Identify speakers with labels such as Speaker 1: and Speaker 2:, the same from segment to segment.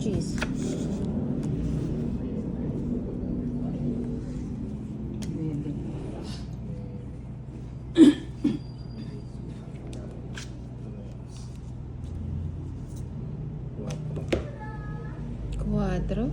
Speaker 1: cheese. Cuatro.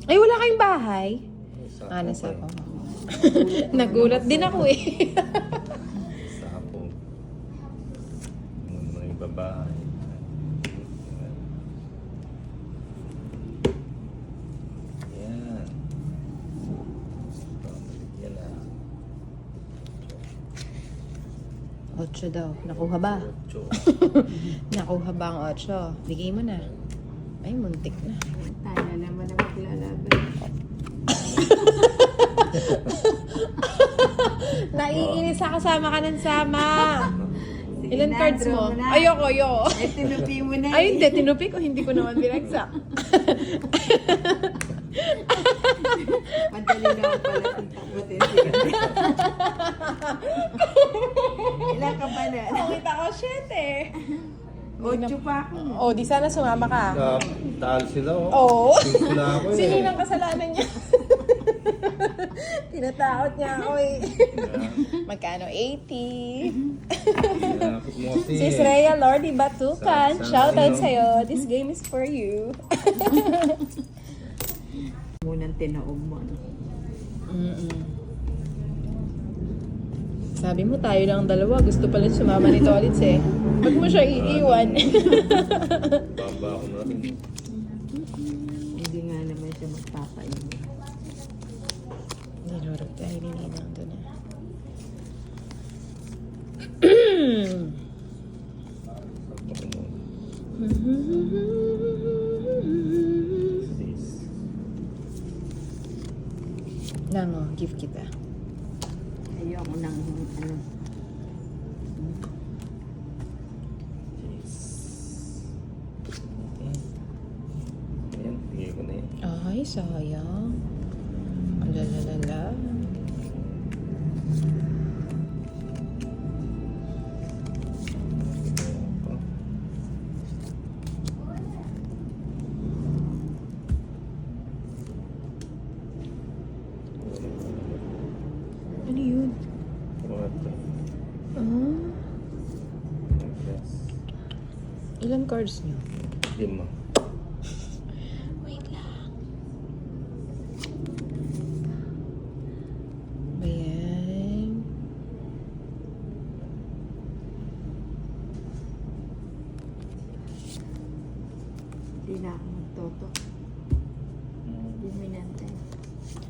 Speaker 1: Ay, wala kayong bahay? Nasa ako. Nagulat din ako eh.
Speaker 2: Sapo. Mga babae. Yan. Yan na.
Speaker 1: 8 daw. Nakuha ba?
Speaker 2: Ocho.
Speaker 1: Nakuha ba ang 8? Bigay mo na. Ay, muntik na.
Speaker 3: Tayo na naman ang maglalaban.
Speaker 1: Naiinis ako, sama ka ng sama.
Speaker 3: Sige
Speaker 1: Ilan
Speaker 3: na,
Speaker 1: cards
Speaker 3: draw
Speaker 1: mo?
Speaker 3: na.
Speaker 1: Ayoko.
Speaker 3: Eh, tinupi mo na.
Speaker 1: Ay, hindi. Tinupi ko. Hindi ko naman binagsak.
Speaker 3: Madali lang pala takutin siya. Ilan ka pa na?
Speaker 1: Nakita ko, 7.
Speaker 3: 8 pa ako.
Speaker 1: Oh, di sana sumama ka.
Speaker 2: Taal sila, oh.
Speaker 1: Oo.
Speaker 2: Sila ako eh.
Speaker 1: Sino yung kasalanan niya? Tinatakot niya ako eh. Magkano? 80.
Speaker 2: Tinapos mo kasi.
Speaker 1: Sis Rhea Lordy Batukan, shoutout
Speaker 2: Sa'yo.
Speaker 1: sa'yo. This game is for you.
Speaker 3: Munang tinaog mo. No?
Speaker 1: Sabi mo tayo lang dalawa. Gusto pala sumama ni Tolitz eh. Huwag mo siya iiwan.
Speaker 2: Baba ako na rin.
Speaker 3: Hindi nga naman siya magpapain.
Speaker 1: Nilurog tayo ni Ninang doon eh. Nango, give kita.
Speaker 3: Ayoko nang ano.
Speaker 2: Ayan, bigay ko na yan.
Speaker 1: Ay, sayang. Ang lalalala. Ano yun?
Speaker 2: Quatro.
Speaker 1: Ah,
Speaker 2: Yes.
Speaker 1: ilan cards niyo?
Speaker 2: 5.
Speaker 1: Wait lang. Ayan.
Speaker 3: Hindi na ako magtoto. Dominante.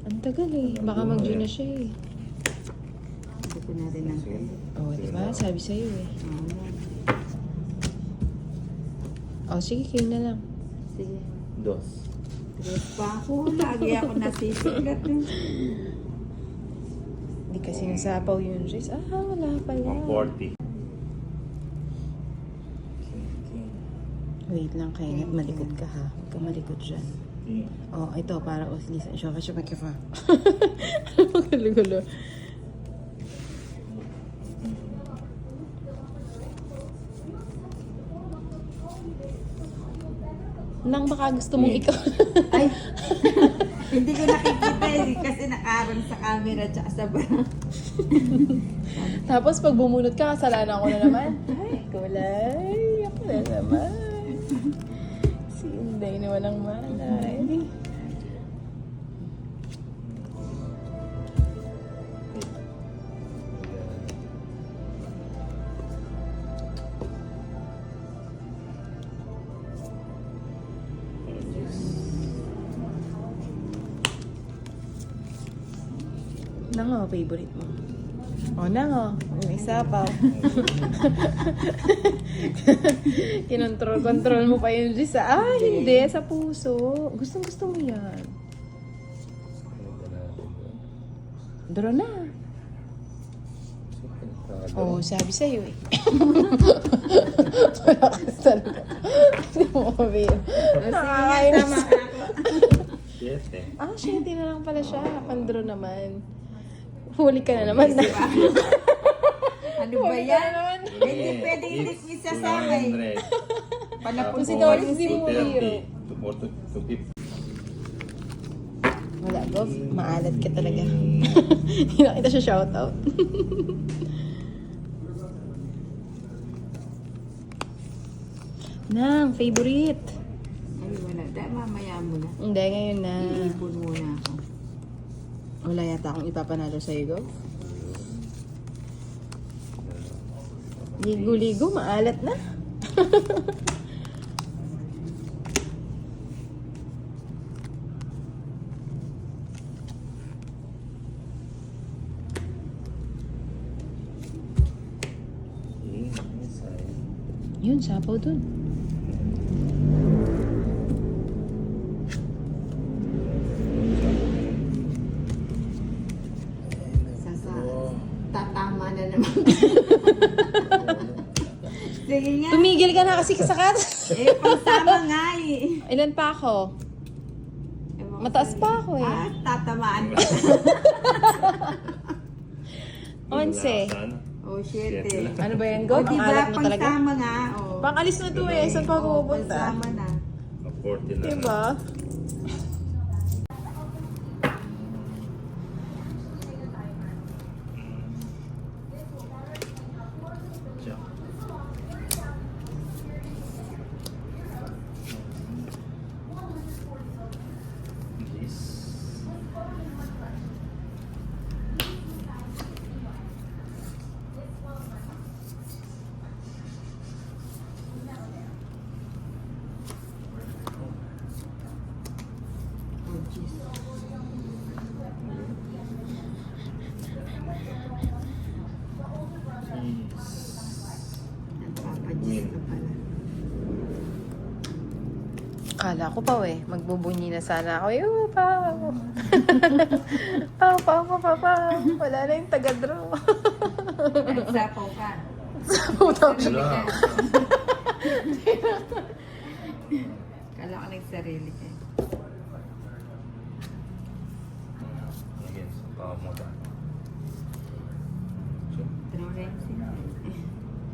Speaker 1: Ang tagal eh. Baka mag-June na siya eh.
Speaker 3: Hindi ko na rin ang
Speaker 2: Sige.
Speaker 1: Oo, diba? Sabi sa'yo eh. Oh, sige, kayo na lang.
Speaker 3: Sige.
Speaker 2: 2.
Speaker 3: Tres pa ako. Lagi ako nasisiglat.
Speaker 1: Hindi kasi nasapaw yun, Jess. Ah, wala pala.
Speaker 2: 140.
Speaker 1: Wait lang, kaya malikot ka ha. Huwag ka malikot dyan. Oh, ito, para Lisa. Show ka siya magkifa. Gulo-gulo. Nang baka gusto mong ikaw.
Speaker 3: Ay! Hindi ko nakikita eh. Kasi nakaharang sa camera tsaka sa bra.
Speaker 1: Tapos pag bumunot ka, kasalanan ko na naman. Ay, kulay. Ako na naman. Si Inday na walang malay. Ano nga favorite mo? O na nga, yung isa pa. Kinontrol mo pa yung Gis. Ah, hindi. Sa puso. Gusto mo yan. Draw na. Oo, sabi sa'yo eh. Malakas talaga. Hindi mo mabiro.
Speaker 3: Sige, tama ako.
Speaker 2: 7.
Speaker 1: Ah, 7 na lang pala siya. Pandro naman. Huli ka na naman.
Speaker 3: Ano ba
Speaker 1: Huli ka na
Speaker 3: yan?
Speaker 1: naman.
Speaker 3: Hindi pwede i-dismiss sa akin. Panapon
Speaker 1: Kasi
Speaker 3: ko
Speaker 1: ikaw
Speaker 3: yung
Speaker 1: hindi mo mabiro.
Speaker 2: 250.
Speaker 1: Wala, Gof. Maalat ka talaga. Hindi na kita siya shoutout. Nang, favorite.
Speaker 3: Ay, wala. Mamaya mo na.
Speaker 1: Hindi, ngayon na.
Speaker 3: Iipon muna ako.
Speaker 1: Wala yata akong ipapanalo sa'yo, Gof. Ligo-ligo, maalat na. Yun, sapaw dun.
Speaker 3: Tatama na naman. Sige nga.
Speaker 1: Tumigil ka na kasi kasakat.
Speaker 3: Pagsama nga eh.
Speaker 1: Ilan pa ako?
Speaker 3: Ewan ko
Speaker 1: Mataas
Speaker 3: sa'yo.
Speaker 1: pa ako eh.
Speaker 3: Tatamaan ka.
Speaker 1: 11.
Speaker 3: Oh, shit eh.
Speaker 1: Ano ba yan, Go?
Speaker 3: O,
Speaker 1: Ang
Speaker 3: diba,
Speaker 1: alat mo talaga?
Speaker 3: pagsama nga. Oh.
Speaker 1: Pang-alis na to eh. Saan pa ako pupunta?
Speaker 3: Pagsama na.
Speaker 2: 40 na.
Speaker 1: Diba?
Speaker 2: Siya. Yes.
Speaker 3: Oh, jeez. Nagpapadis ka pala.
Speaker 1: Kala ko pa eh. Magbubunyi na sana ako. Yung pao. Pao. Wala na yung taga-draw.
Speaker 3: Nagsapaw ka.
Speaker 1: Puta.
Speaker 2: Wala.
Speaker 3: Kala ko nagsarili ka.
Speaker 2: Again, so mo ba?
Speaker 3: Draw rin sila.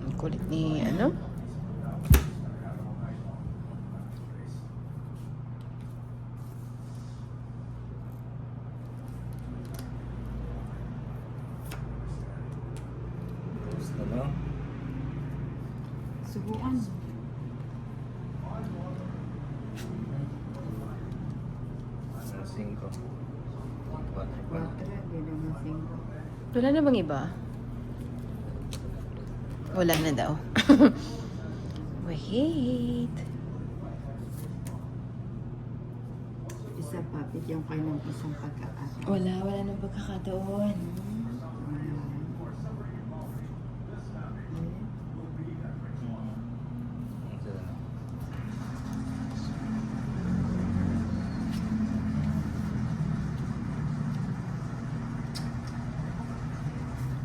Speaker 1: Ang kulit ni ano?
Speaker 2: Tapos na lang.
Speaker 3: Subukan.
Speaker 2: Ang 5. 4 pa lang.
Speaker 3: 4, di naman 5.
Speaker 1: Wala na bang iba? Wala na daw. Wait.
Speaker 3: Isa pa, bigyan kayo ng isang pagkakataon.
Speaker 1: Wala nang pagkakataon.
Speaker 2: Ito na lang.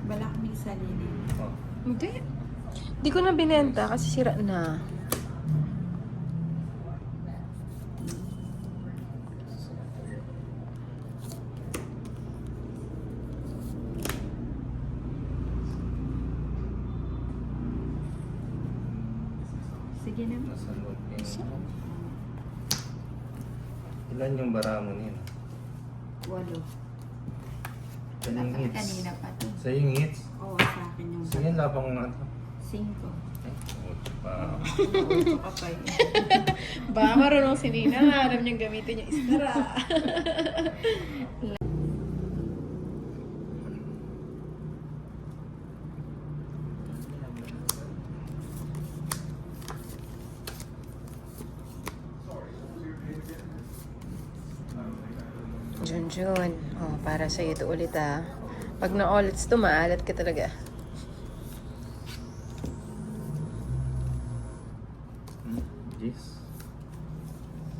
Speaker 3: Balak may sarili.
Speaker 2: Oh.
Speaker 1: Hindi. Hindi ko na binenta kasi sira na.
Speaker 3: Sige na.
Speaker 2: Nasa loob yung... Ilan yung bara mo niya?
Speaker 3: 8.
Speaker 2: Ilan yung hits?
Speaker 3: Kanina pa to.
Speaker 2: Sa yung hits?
Speaker 3: Oo, sa akin yung
Speaker 2: Sige, labang nga ito.
Speaker 3: 5.
Speaker 2: Ay, 8 pa.
Speaker 3: Ito ka pa yun.
Speaker 1: Baka marunong si Nina. Alam niyang gamitin yung istara. Junjun. Oh, para sa'yo ito ulit ah. Pag na-all-its to, maalat ka talaga.
Speaker 2: Yes.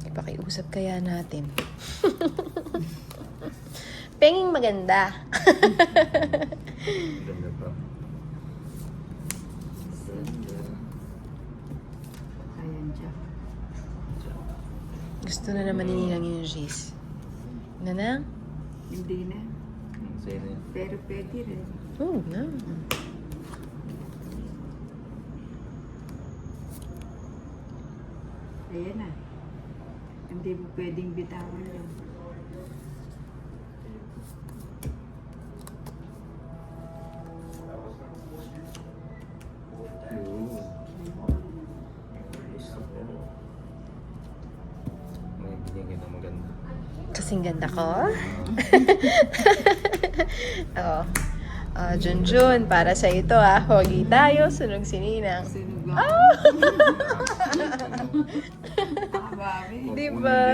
Speaker 1: Ipakiusap kaya natin. Penging maganda.
Speaker 2: Ganda pa. Ganda.
Speaker 3: Ayan, Jack.
Speaker 1: Gusto na naman nilang yung G's. Nanang?
Speaker 3: Hindi na.
Speaker 2: Sa'yo na yan.
Speaker 3: Pero pwede rin.
Speaker 1: Oo na.
Speaker 3: Ayan na. Hindi mo pwedeng bitawan yun.
Speaker 2: Yun. Gusto ko. May binigyan na maganda.
Speaker 1: Kasing ganda ko. Oo. Junjun, para sa ito Hogi tayo, sunog si Ninang.
Speaker 3: Sunog ako. Nakabami.
Speaker 1: Di ba?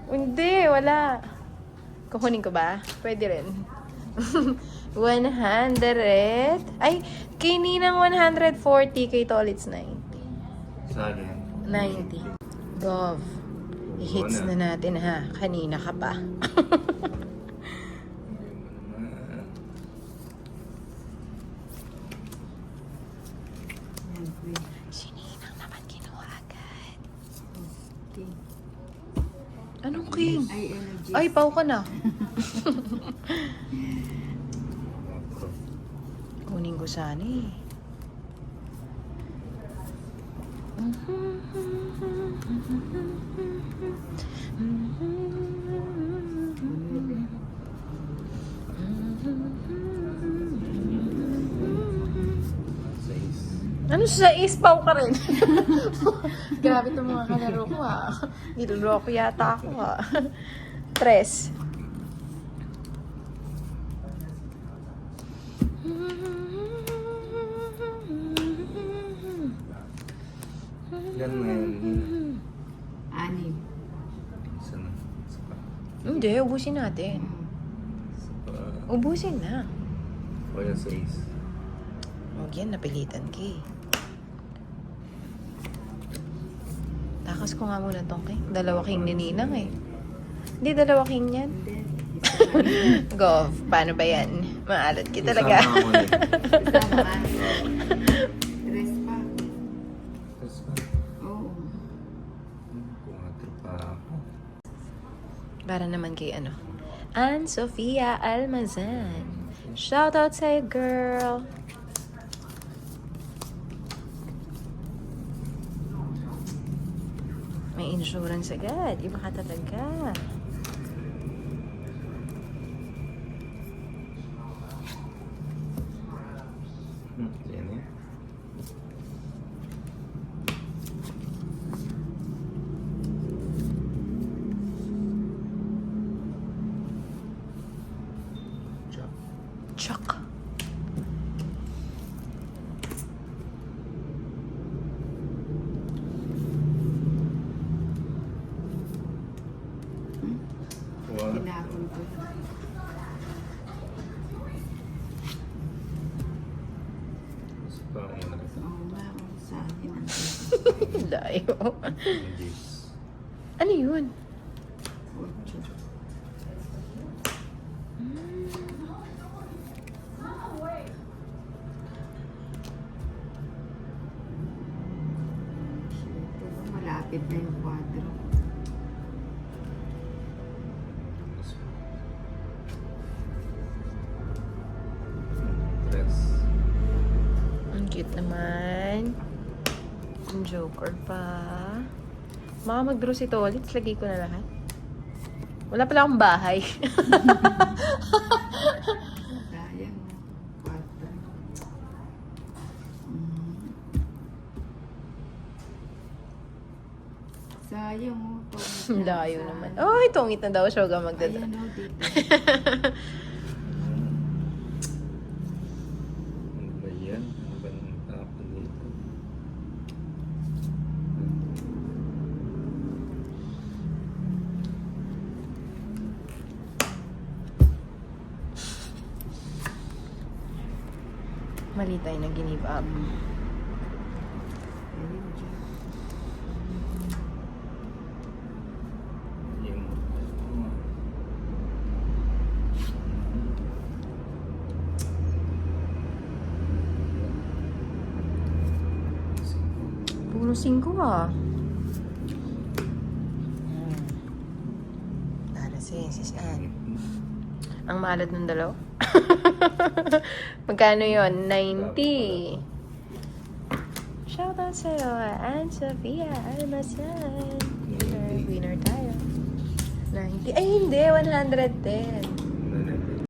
Speaker 1: Hindi, wala. Kukunin ko ba? Pwede rin. 100. Ay, kay Ninang 140, kay Tolits 90.
Speaker 2: Sa akin.
Speaker 1: 90. Gov. I-hits na natin Kanina ka pa.
Speaker 3: Ayan, queen.
Speaker 1: Si Ninang naman kinuha agad.
Speaker 3: King.
Speaker 1: Anong king?
Speaker 3: Ay, energy.
Speaker 1: Ay, pau ka na. Kunin ko sana eh. Ano sa ispaw ka rin? Grabe itong mga kalaro ko Niloloko yata ako Tres.
Speaker 2: Yan na yun.
Speaker 3: Anim.
Speaker 2: Isa na. Isa pa.
Speaker 1: Hindi, ubusin natin.
Speaker 2: Isa pa.
Speaker 1: Ubusin na.
Speaker 2: O yan sa ace.
Speaker 1: Huwag yan, napilitan ka eh. Takas ko nga muna tong king. Dalawa king ni Ninang eh. Hindi, dalawa king yan.
Speaker 3: Hindi. Isa lang.
Speaker 1: Gov, paano ba yan? Maalat ka talaga.
Speaker 2: Isama ako eh.
Speaker 3: Isama anim. Tres pa.
Speaker 2: Tapos pa.
Speaker 3: Oo.
Speaker 2: Kumatro pa ako.
Speaker 1: Para naman kay Ann Sofia Almazan. Shoutout sa'yo, girl. May insurance agad. Iba ka talaga.
Speaker 2: Yan eh. Chop.
Speaker 1: Chuck.
Speaker 2: One.
Speaker 3: Tinapon ko.
Speaker 2: Isa pa. Yan na.
Speaker 3: Oo nga. Sa akin ang
Speaker 1: Layo.
Speaker 2: Yung Jace.
Speaker 1: Ano yun?
Speaker 3: ocho. Malapit na yung 4.
Speaker 2: Tres.
Speaker 1: Ang cute naman. Ang joker pa. Baka mag-draw si Tolits. Lagay ko na lahat. Wala pala akong bahay.
Speaker 3: Sayang. 4. Sayang mo.
Speaker 1: Ang layo naman. Oh, itongit na daw siya. Huwag magdadra.
Speaker 3: Ayan o, dito.
Speaker 2: Ano ba yan? Ano ba nang tapon dito?
Speaker 1: Mali tayo na give up.
Speaker 2: Yung...
Speaker 1: Puro 5 ah. Para si Ann. Ang malad ng dalaw. Magkano yon? 90. Shoutout sa'yo, Ann Sofia Almasan. Winner tayo. 90. Ay, hindi. 110.